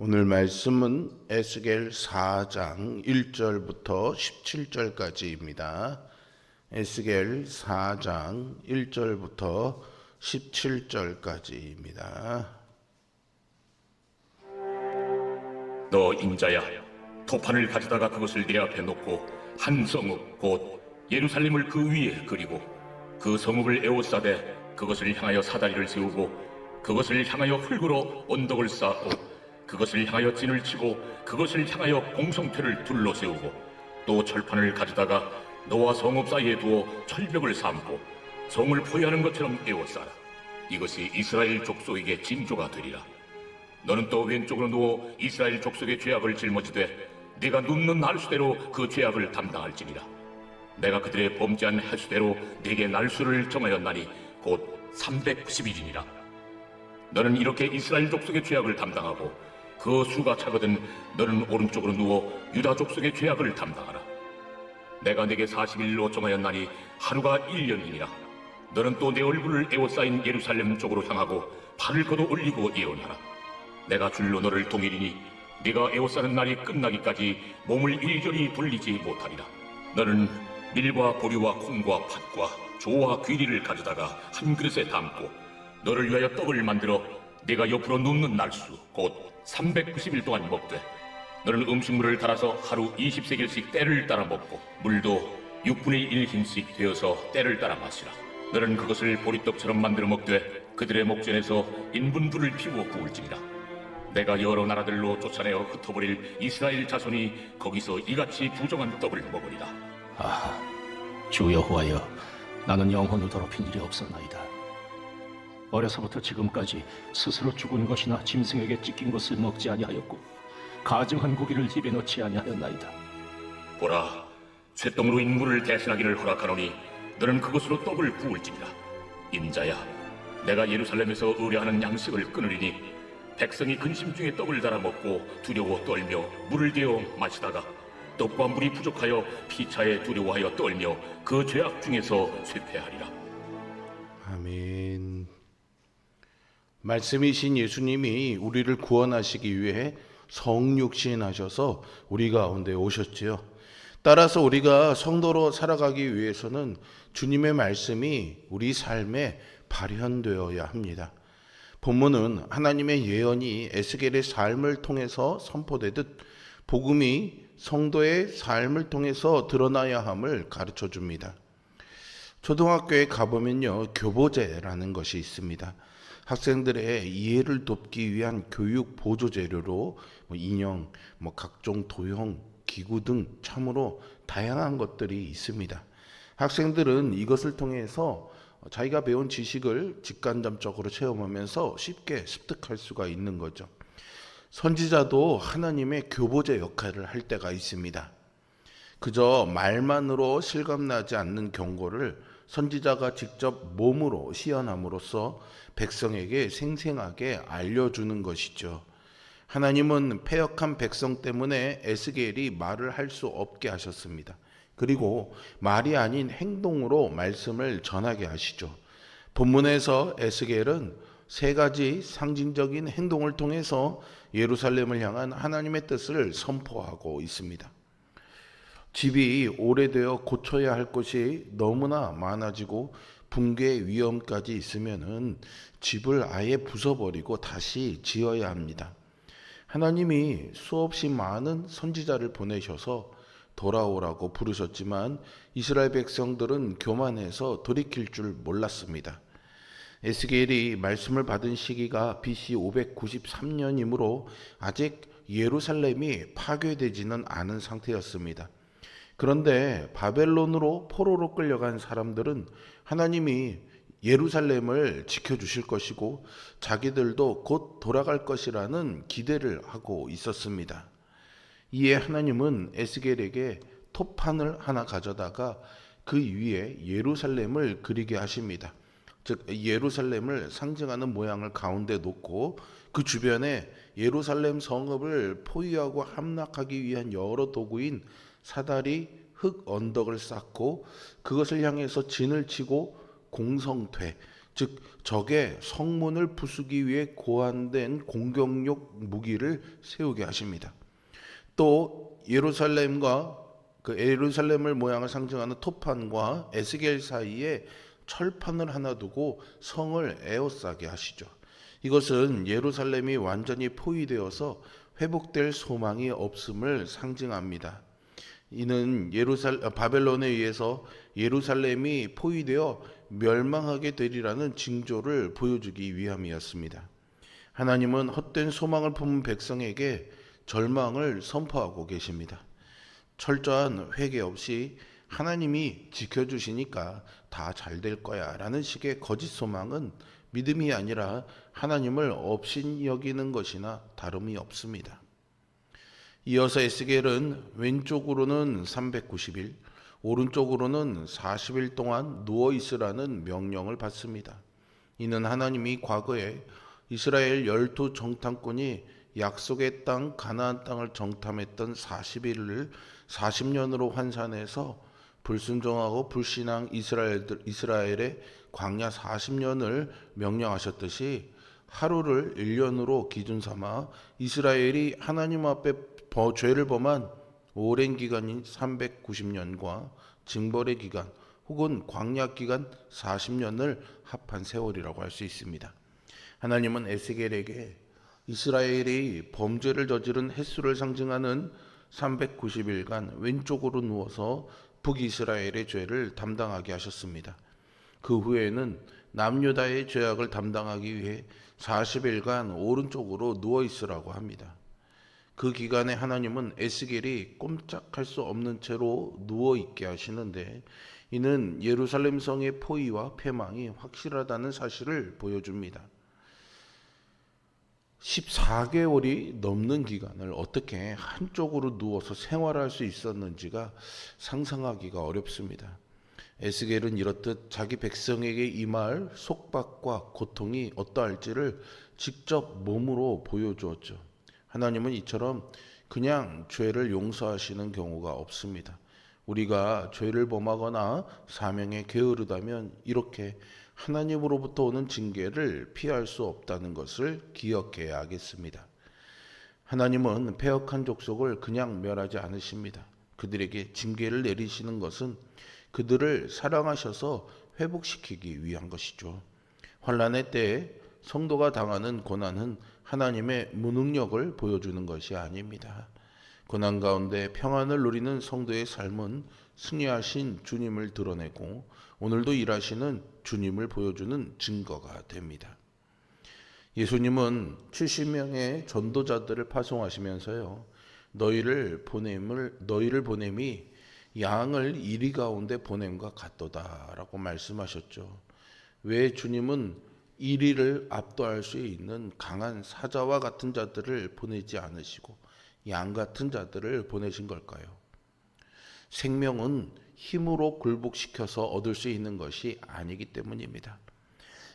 오늘 말씀은 에스겔 4장 1절부터 17절까지입니다. 에스겔 4장 1절부터 17절까지입니다. 너 인자야, 토판을 가져다가 그것을 내 앞에 놓고 한 성읍 곧 예루살렘을 그 위에 그리고 그 성읍을 에워싸되 그것을 향하여 사다리를 세우고 그것을 향하여 흙으로 언덕을 쌓고 그것을 향하여 진을 치고 그것을 향하여 공성패를 둘러 세우고 또 철판을 가져다가 너와 성읍 사이에 두어 철벽을 삼고 성을 포위하는 것처럼 에워싸라. 이것이 이스라엘 족속에게 징조가 되리라. 너는 또 왼쪽으로 누워 이스라엘 족속의 죄악을 짊어지되 네가 눕는 날수대로 그 죄악을 담당할지니라. 내가 그들의 범죄한 횟수대로 네게 날수를 정하였나니 곧 390일이니라. 너는 이렇게 이스라엘 족속의 죄악을 담당하고 그 수가 차거든 너는 오른쪽으로 누워 유다 족속의 죄악을 담당하라. 내가 네게 40일로 정하였나니 하루가 1년이니라. 너는 또 내 얼굴을 에워싸인 예루살렘 쪽으로 향하고 팔을 걷어 올리고 예언하라. 내가 줄로 너를 동일이니 네가 에워싸는 날이 끝나기까지 몸을 일절히 돌리지 못하리라. 너는 밀과 보리와 콩과 팥과 조와 귀리를 가져다가 한 그릇에 담고 너를 위하여 떡을 만들어 네가 옆으로 눕는 날수 곧 390일 동안 먹되 너는 음식물을 달아서 하루 20세겔씩 때를 따라 먹고 물도 6분의 1힘씩 되어서 때를 따라 마시라. 너는 그것을 보리떡처럼 만들어 먹되 그들의 목전에서 인분불을 피워 구울지니라. 내가 여러 나라들로 쫓아내어 흩어버릴 이스라엘 자손이 거기서 이같이 부정한 떡을 먹으리라. 주 여호와여, 나는 영혼을 더럽힌 일이 없었나이다. 어려서부터 지금까지 스스로 죽은 것이나 짐승에게 찢긴 것을 먹지 아니하였고 가증한 고기를 입에 넣지 아니하였나이다. 보라, 쇠덩으로 인물을 대신하기를 허락하노니 너는 그것으로 떡을 구울지니라. 인자야, 내가 예루살렘에서 의뢰하는 양식을 끊으리니 백성이 근심 중에 떡을 달아 먹고 두려워 떨며 물을 데워 마시다가 떡과 물이 부족하여 피차에 두려워하여 떨며 그 죄악 중에서 쇠퇴하리라. 아멘. 말씀이신 예수님이 우리를 구원하시기 위해 성육신하셔서 우리 가운데 오셨지요. 따라서 우리가 성도로 살아가기 위해서는 주님의 말씀이 우리 삶에 발현되어야 합니다. 본문은 하나님의 예언이 에스겔의 삶을 통해서 선포되듯 복음이 성도의 삶을 통해서 드러나야 함을 가르쳐 줍니다. 초등학교에 가보면요, 교보제라는 것이 있습니다. 학생들의 이해를 돕기 위한 교육 보조 재료로 인형, 각종 도형, 기구 등 참으로 다양한 것들이 있습니다. 학생들은 이것을 통해서 자기가 배운 지식을 직간접적으로 체험하면서 쉽게 습득할 수가 있는 거죠. 선지자도 하나님의 교보제 역할을 할 때가 있습니다. 그저 말만으로 실감나지 않는 경고를 선지자가 직접 몸으로 시연함으로써 백성에게 생생하게 알려주는 것이죠. 하나님은 패역한 백성 때문에 에스겔이 말을 할 수 없게 하셨습니다. 그리고 말이 아닌 행동으로 말씀을 전하게 하시죠. 본문에서 에스겔은 세 가지 상징적인 행동을 통해서 예루살렘을 향한 하나님의 뜻을 선포하고 있습니다. 집이 오래되어 고쳐야 할 것이 너무나 많아지고 붕괴 위험까지 있으면은 집을 아예 부숴버리고 다시 지어야 합니다. 하나님이 수없이 많은 선지자를 보내셔서 돌아오라고 부르셨지만 이스라엘 백성들은 교만해서 돌이킬 줄 몰랐습니다. 에스겔이 말씀을 받은 시기가 BC 593년이므로 아직 예루살렘이 파괴되지는 않은 상태였습니다. 그런데 바벨론으로 포로로 끌려간 사람들은 하나님이 예루살렘을 지켜주실 것이고 자기들도 곧 돌아갈 것이라는 기대를 하고 있었습니다. 이에 하나님은 에스겔에게 토판을 하나 가져다가 그 위에 예루살렘을 그리게 하십니다. 즉 예루살렘을 상징하는 모양을 가운데 놓고 그 주변에 예루살렘 성읍을 포위하고 함락하기 위한 여러 도구인 사다리, 흙 언덕을 쌓고 그것을 향해서 진을 치고 공성퇴, 즉 적의 성문을 부수기 위해 고안된 공격용 무기를 세우게 하십니다. 또 예루살렘을 모양을 상징하는 토판과 에스겔 사이에 철판을 하나 두고 성을 에워싸게 하시죠. 이것은 예루살렘이 완전히 포위되어서 회복될 소망이 없음을 상징합니다. 이는 바벨론에 의해서 예루살렘이 포위되어 멸망하게 되리라는 징조를 보여주기 위함이었습니다. 하나님은 헛된 소망을 품은 백성에게 절망을 선포하고 계십니다. 철저한 회개 없이 하나님이 지켜주시니까 다 잘 될 거야 라는 식의 거짓 소망은 믿음이 아니라 하나님을 업신 여기는 것이나 다름이 없습니다. 이어서 에스겔은 왼쪽으로는 390일, 오른쪽으로는 40일 동안 누워 있으라는 명령을 받습니다. 이는 하나님이 과거에 이스라엘 12 정탐꾼이 약속의 땅 가나안 땅을 정탐했던 40일을 40년으로 환산해서 불순종하고 불신앙 이스라엘의 광야 40년을 명령하셨듯이 하루를 1년으로 기준 삼아 이스라엘이 하나님 앞에 죄를 범한 오랜 기간인 390년과 징벌의 기간 혹은 광야 기간 40년을 합한 세월이라고 할 수 있습니다. 하나님은 에스겔에게 이스라엘이 범죄를 저지른 횟수를 상징하는 390일간 왼쪽으로 누워서 북이스라엘의 죄를 담당하게 하셨습니다. 그 후에는 남유다의 죄악을 담당하기 위해 40일간 오른쪽으로 누워 있으라고 합니다. 그 기간에 하나님은 에스겔이 꼼짝할 수 없는 채로 누워 있게 하시는데 이는 예루살렘 성의 포위와 패망이 확실하다는 사실을 보여줍니다. 14개월이 넘는 기간을 어떻게 한쪽으로 누워서 생활할 수 있었는지가 상상하기가 어렵습니다. 에스겔은 이렇듯 자기 백성에게 임할 속박과 고통이 어떠할지를 직접 몸으로 보여주었죠. 하나님은 이처럼 그냥 죄를 용서하시는 경우가 없습니다. 우리가 죄를 범하거나 사명에 게으르다면 이렇게 하나님으로부터 오는 징계를 피할 수 없다는 것을 기억해야 하겠습니다. 하나님은 패역한 족속을 그냥 멸하지 않으십니다. 그들에게 징계를 내리시는 것은 그들을 사랑하셔서 회복시키기 위한 것이죠. 환난의 때에 성도가 당하는 고난은 하나님의 무능력을 보여주는 것이 아닙니다. 고난 가운데 평안을 누리는 성도의 삶은 승리하신 주님을 드러내고 오늘도 일하시는 주님을 보여주는 증거가 됩니다. 예수님은 70명의 전도자들을 파송하시면서요, 너희를 보냄이 양을 이리 가운데 보냄과 같도다라고 말씀하셨죠. 왜 주님은 이리를 압도할 수 있는 강한 사자와 같은 자들을 보내지 않으시고 양 같은 자들을 보내신 걸까요? 생명은 힘으로 굴복시켜서 얻을 수 있는 것이 아니기 때문입니다.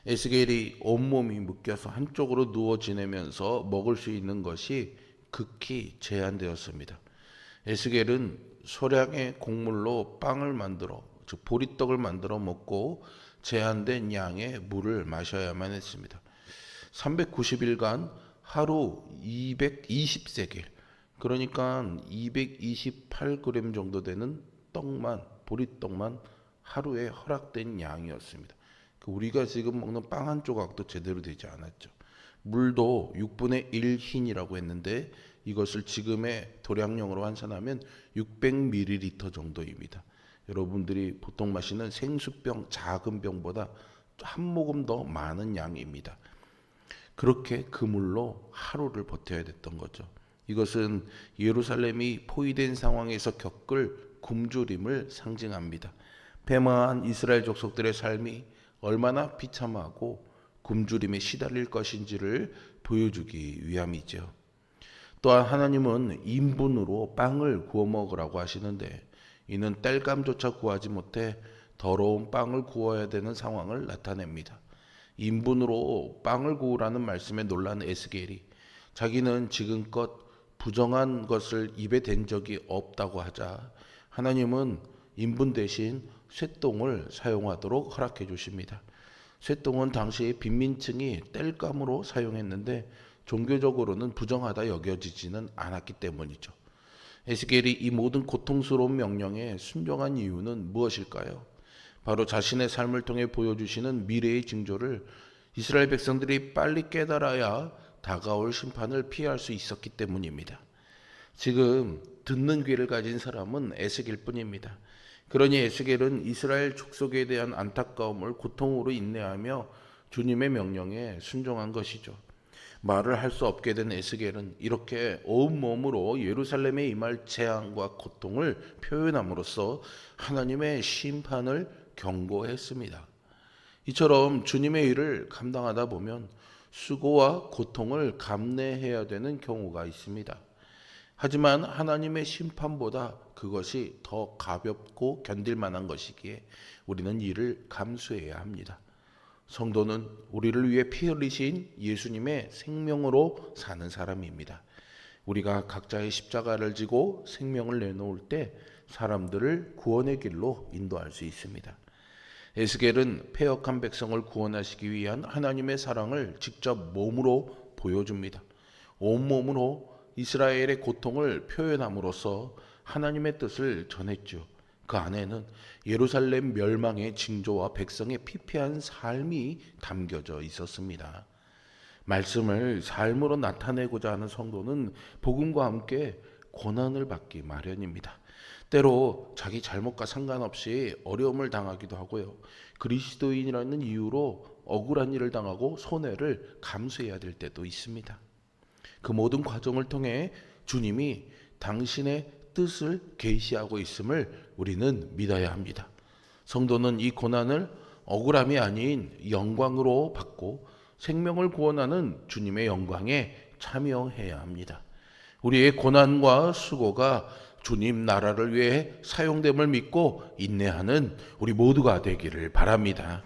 에스겔이 온몸이 묶여서 한쪽으로 누워 지내면서 먹을 수 있는 것이 극히 제한되었습니다. 에스겔은 소량의 곡물로 빵을 만들어, 즉 보리떡을 만들어 먹고 제한된 양의 물을 마셔야만 했습니다. 390일간 하루 220세겔, 그러니까 228g 정도 되는 보리떡만 하루에 허락된 양이었습니다. 우리가 지금 먹는 빵 한 조각도 제대로 되지 않았죠. 물도 6분의 1 흰이라고 했는데 이것을 지금의 도량령으로 환산하면 600ml 정도입니다. 여러분들이 보통 마시는 생수병 작은 병보다 한 모금 더 많은 양입니다. 그렇게 그 물로 하루를 버텨야 됐던 거죠. 이것은 예루살렘이 포위된 상황에서 겪을 굶주림을 상징합니다. 패망한 이스라엘 족속들의 삶이 얼마나 비참하고 굶주림에 시달릴 것인지를 보여주기 위함이죠. 또한 하나님은 인분으로 빵을 구워 먹으라고 하시는데 이는 땔감조차 구하지 못해 더러운 빵을 구워야 되는 상황을 나타냅니다. 인분으로 빵을 구우라는 말씀에 놀란 에스겔이 자기는 지금껏 부정한 것을 입에 댄 적이 없다고 하자 하나님은 인분 대신 쇠똥을 사용하도록 허락해 주십니다. 쇠똥은 당시 빈민층이 땔감으로 사용했는데 종교적으로는 부정하다 여겨지지는 않았기 때문이죠. 에스겔이 이 모든 고통스러운 명령에 순종한 이유는 무엇일까요? 바로 자신의 삶을 통해 보여주시는 미래의 징조를 이스라엘 백성들이 빨리 깨달아야 다가올 심판을 피할 수 있었기 때문입니다. 지금 듣는 귀를 가진 사람은 에스겔 뿐입니다. 그러니 에스겔은 이스라엘 족속에 대한 안타까움을 고통으로 인내하며 주님의 명령에 순종한 것이죠. 말을 할 수 없게 된 에스겔은 이렇게 온몸으로 예루살렘에 임할 재앙과 고통을 표현함으로써 하나님의 심판을 경고했습니다. 이처럼 주님의 일을 감당하다 보면 수고와 고통을 감내해야 되는 경우가 있습니다. 하지만 하나님의 심판보다 그것이 더 가볍고 견딜 만한 것이기에 우리는 이를 감수해야 합니다. 성도는 우리를 위해 피 흘리신 예수님의 생명으로 사는 사람입니다. 우리가 각자의 십자가를 지고 생명을 내놓을 때 사람들을 구원의 길로 인도할 수 있습니다. 에스겔은 패역한 백성을 구원하시기 위한 하나님의 사랑을 직접 몸으로 보여줍니다. 온몸으로 이스라엘의 고통을 표현함으로써 하나님의 뜻을 전했죠. 그 안에는 예루살렘 멸망의 징조와 백성의 피폐한 삶이 담겨져 있었습니다. 말씀을 삶으로 나타내고자 하는 성도는 복음과 함께 고난을 받기 마련입니다. 때로 자기 잘못과 상관없이 어려움을 당하기도 하고요. 그리스도인이라는 이유로 억울한 일을 당하고 손해를 감수해야 될 때도 있습니다. 그 모든 과정을 통해 주님이 당신의 뜻을 계시하고 있음을 우리는 믿어야 합니다. 성도는 이 고난을 억울함이 아닌 영광으로 받고 생명을 구원하는 주님의 영광에 참여해야 합니다. 우리의 고난과 수고가 주님 나라를 위해 사용됨을 믿고 인내하는 우리 모두가 되기를 바랍니다.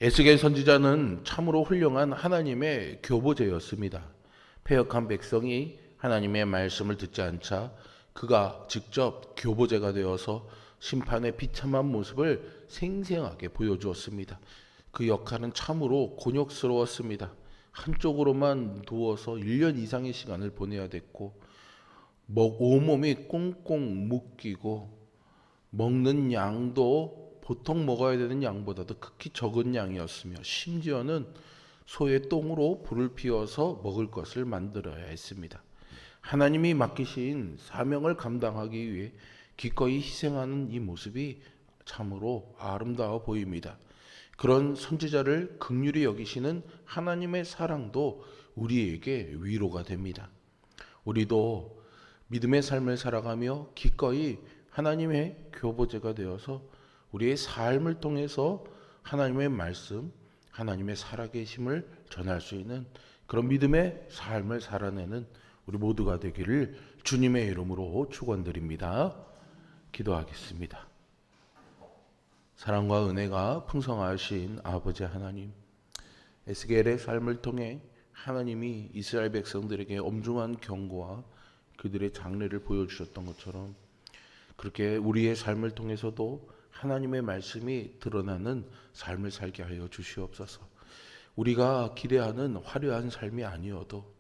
에스겔 선지자는 참으로 훌륭한 하나님의 교보제였습니다. 패역한 백성이 하나님의 말씀을 듣지 않자 그가 직접 교보제가 되어서 심판의 비참한 모습을 생생하게 보여주었습니다. 그 역할은 참으로 곤욕스러웠습니다. 한쪽으로만 누워서 1년 이상의 시간을 보내야 됐고 온몸이 꽁꽁 묶이고 먹는 양도 보통 먹어야 되는 양보다도 극히 적은 양이었으며 심지어는 소의 똥으로 불을 피워서 먹을 것을 만들어야 했습니다. 하나님이 맡기신 사명을 감당하기 위해 기꺼이 희생하는 이 모습이 참으로 아름다워 보입니다. 그런 선지자를 긍휼히 여기시는 하나님의 사랑도 우리에게 위로가 됩니다. 우리도 믿음의 삶을 살아가며 기꺼이 하나님의 교보제가 되어서 우리의 삶을 통해서 하나님의 말씀, 하나님의 살아계심을 전할 수 있는 그런 믿음의 삶을 살아내는 우리 모두가 되기를 주님의 이름으로 축원드립니다. 기도하겠습니다. 사랑과 은혜가 풍성하신 아버지 하나님, 에스겔의 삶을 통해 하나님이 이스라엘 백성들에게 엄중한 경고와 그들의 장래를 보여주셨던 것처럼 그렇게 우리의 삶을 통해서도 하나님의 말씀이 드러나는 삶을 살게 하여 주시옵소서. 우리가 기대하는 화려한 삶이 아니어도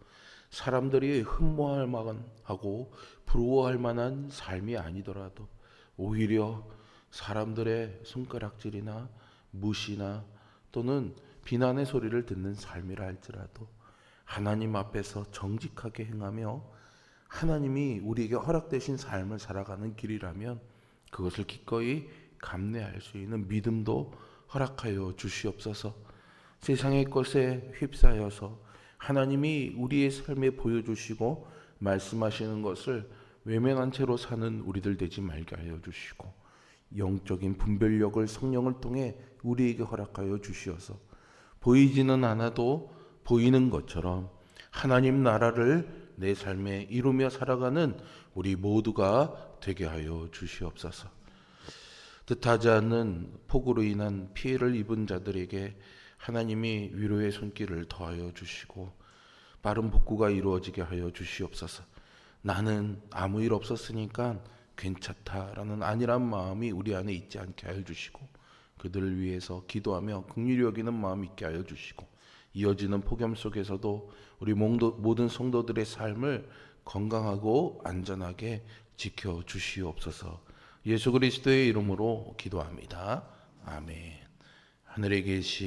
사람들이 흠모할 만하고 부러워할 만한 삶이 아니더라도 오히려 사람들의 손가락질이나 무시나 또는 비난의 소리를 듣는 삶이라 할지라도 하나님 앞에서 정직하게 행하며 하나님이 우리에게 허락되신 삶을 살아가는 길이라면 그것을 기꺼이 감내할 수 있는 믿음도 허락하여 주시옵소서. 세상의 것에 휩싸여서 하나님이 우리의 삶에 보여주시고 말씀하시는 것을 외면한 채로 사는 우리들 되지 말게 하여 주시고 영적인 분별력을 성령을 통해 우리에게 허락하여 주시어서 보이지는 않아도 보이는 것처럼 하나님 나라를 내 삶에 이루며 살아가는 우리 모두가 되게 하여 주시옵소서. 뜻하지 않는 폭우로 인한 피해를 입은 자들에게 하나님이 위로의 손길을 더하여 주시고 빠른 복구가 이루어지게 하여 주시옵소서. 나는 아무 일 없었으니까 괜찮다라는 안일한 마음이 우리 안에 있지 않게 하여 주시고 그들을 위해서 기도하며 긍휼히 여기는 마음 있게 하여 주시고 이어지는 폭염 속에서도 우리 모든 성도들의 삶을 건강하고 안전하게 지켜 주시옵소서. 예수 그리스도의 이름으로 기도합니다. 아멘. 하늘에 계신